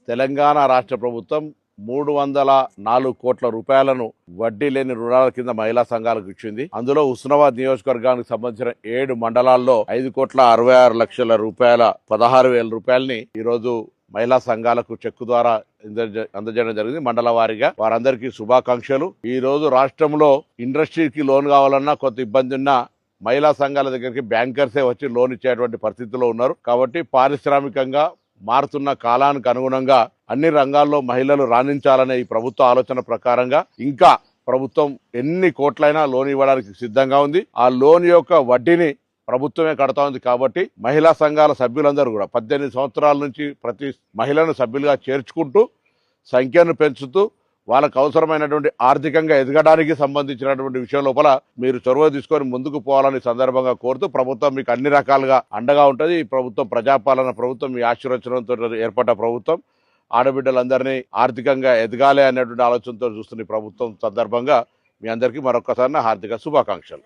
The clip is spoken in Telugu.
తెలంగాణ రాష్ట్ర ప్రభుత్వం 304 కోట్ల రూపాయలను వడ్డీ లేని రుణాల కింద మహిళా సంఘాలకు ఇచ్చింది. అందులో హుస్నాబాద్ నియోజకవర్గానికి సంబంధించిన 7 మండలాల్లో 5,66,00,000 రూపాయల 16,000 రూపాయలని ఈరోజు మహిళా సంఘాలకు చెక్కు ద్వారా అందజేయడం జరిగింది. మండల వారీగా వారందరికీ శుభాకాంక్షలు. ఈ రోజు రాష్ట్రంలో ఇండస్ట్రీకి లోన్ కావాలన్నా కొంత ఇబ్బంది ఉన్నా మహిళా సంఘాల దగ్గరికి బ్యాంకర్సే వచ్చి లోన్ ఇచ్చేటువంటి పరిస్థితిలో ఉన్నారు. కాబట్టి పారిశ్రామికంగా మారుతున్న కాలానికి అనుగుణంగా అన్ని రంగాల్లో మహిళలు రాణించాలనే ఈ ప్రభుత్వ ఆలోచన ప్రకారంగా ఇంకా ప్రభుత్వం ఎన్ని కోట్లైనా లోన్ ఇవ్వడానికి సిద్ధంగా ఉంది. ఆ లోన్ యొక్క వడ్డీని ప్రభుత్వమే కడతా ఉంది. కాబట్టి మహిళా సంఘాల సభ్యులందరూ కూడా 18 సంవత్సరాల నుంచి ప్రతి మహిళను సభ్యులుగా చేర్చుకుంటూ సంఖ్యను పెంచుతూ వాళ్ళకు అవసరమైనటువంటి ఆర్థికంగా ఎదగడానికి సంబంధించినటువంటి విషయం లోపల మీరు చొరవ తీసుకొని ముందుకు పోవాలని సందర్భంగా కోరుతూ ప్రభుత్వం మీకు అన్ని రకాలుగా అండగా ఉంటుంది. ఈ ప్రభుత్వం ప్రజాపాలన ప్రభుత్వం, మీ ఆశీర్వచనంతో ఏర్పడ్డ ప్రభుత్వం. ఆడబిడ్డలందరినీ ఆర్థికంగా ఎదగాలి అనేటువంటి ఆలోచనతో చూస్తున్న ఈ ప్రభుత్వం సందర్భంగా మీ అందరికీ మరొకసారి హార్దిక శుభాకాంక్షలు.